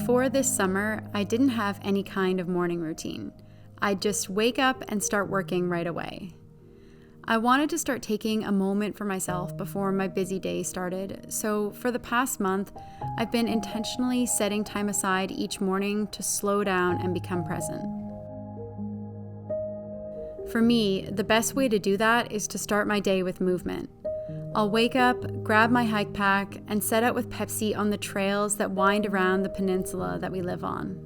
Before this summer, I didn't have any kind of morning routine. I'd just wake up and start working right away. I wanted to start taking a moment for myself before my busy day started, so for the past month, I've been intentionally setting time aside each morning to slow down and become present. For me, the best way to do that is to start my day with movement. I'll wake up, grab my hike pack, and set out with Pepsi on the trails that wind around the peninsula that we live on.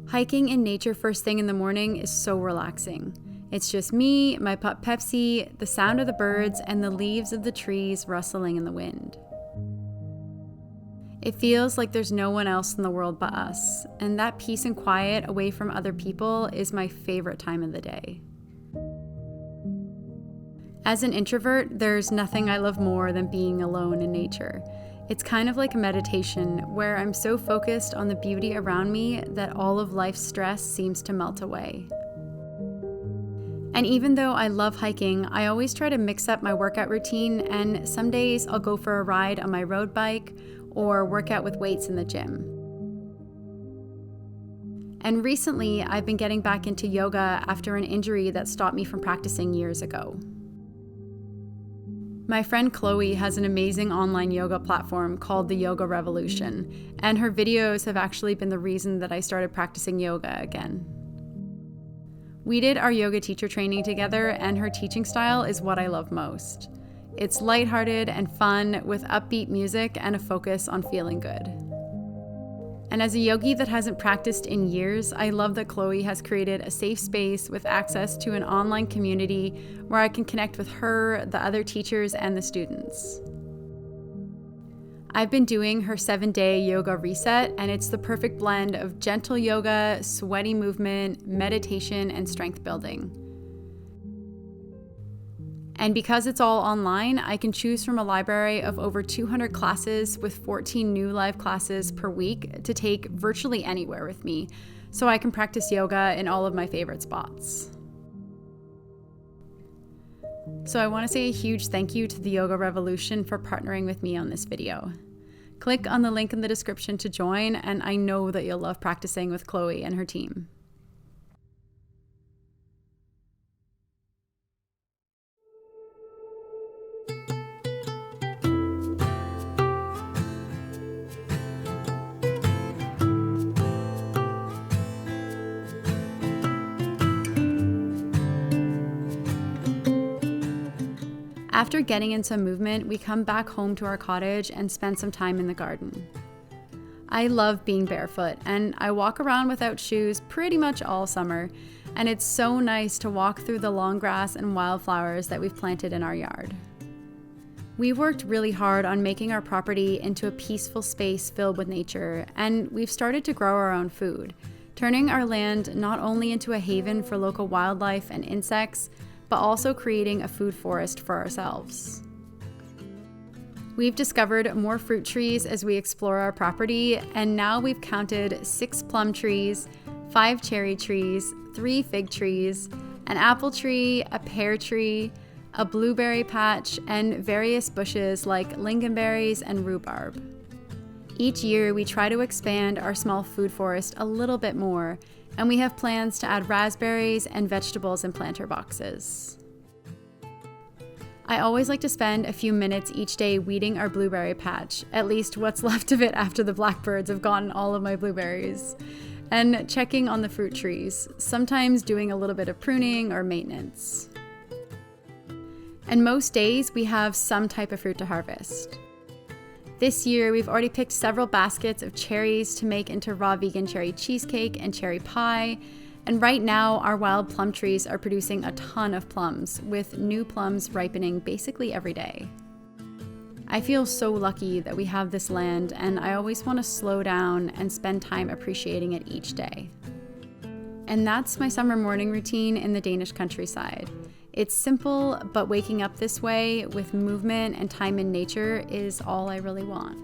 Hiking in nature first thing in the morning is so relaxing. It's just me, my pup Pepsi, the sound of the birds, and the leaves of the trees rustling in the wind. It feels like there's no one else in the world but us, and that peace and quiet away from other people is my favorite time of the day. As an introvert, there's nothing I love more than being alone in nature. It's kind of like a meditation where I'm so focused on the beauty around me that all of life's stress seems to melt away. And even though I love hiking, I always try to mix up my workout routine, and some days I'll go for a ride on my road bike or work out with weights in the gym. And recently, I've been getting back into yoga after an injury that stopped me from practicing years ago. My friend Chloe has an amazing online yoga platform called the Yoga Revolution, and her videos have actually been the reason that I started practicing yoga again. We did our yoga teacher training together, and her teaching style is what I love most. It's lighthearted and fun with upbeat music and a focus on feeling good. And as a yogi that hasn't practiced in years, I love that Chloe has created a safe space with access to an online community where I can connect with her, the other teachers, and the students. I've been doing her 7-day yoga reset, and it's the perfect blend of gentle yoga, sweaty movement, meditation, and strength building. And because it's all online, I can choose from a library of over 200 classes with 14 new live classes per week to take virtually anywhere with me, so I can practice yoga in all of my favorite spots. So I want to say a huge thank you to the Yoga Revolution for partnering with me on this video. Click on the link in the description to join, and I know that you'll love practicing with Chloe and her team. After getting in some movement, we come back home to our cottage and spend some time in the garden. I love being barefoot, and I walk around without shoes pretty much all summer, and it's so nice to walk through the long grass and wildflowers that we've planted in our yard. We've worked really hard on making our property into a peaceful space filled with nature, and we've started to grow our own food, turning our land not only into a haven for local wildlife and insects, but also creating a food forest for ourselves. We've discovered more fruit trees as we explore our property, and now we've counted 6 plum trees, 5 cherry trees, 3 fig trees, an apple tree, a pear tree, a blueberry patch, and various bushes like lingonberries and rhubarb. Each year, we try to expand our small food forest a little bit more, and we have plans to add raspberries and vegetables in planter boxes. I always like to spend a few minutes each day weeding our blueberry patch, at least what's left of it after the blackbirds have gotten all of my blueberries, and checking on the fruit trees, sometimes doing a little bit of pruning or maintenance. And most days, we have some type of fruit to harvest. This year, we've already picked several baskets of cherries to make into raw vegan cherry cheesecake and cherry pie, and right now our wild plum trees are producing a ton of plums, with new plums ripening basically every day. I feel so lucky that we have this land, and I always want to slow down and spend time appreciating it each day. And that's my summer morning routine in the Danish countryside. It's simple, but waking up this way with movement and time in nature is all I really want.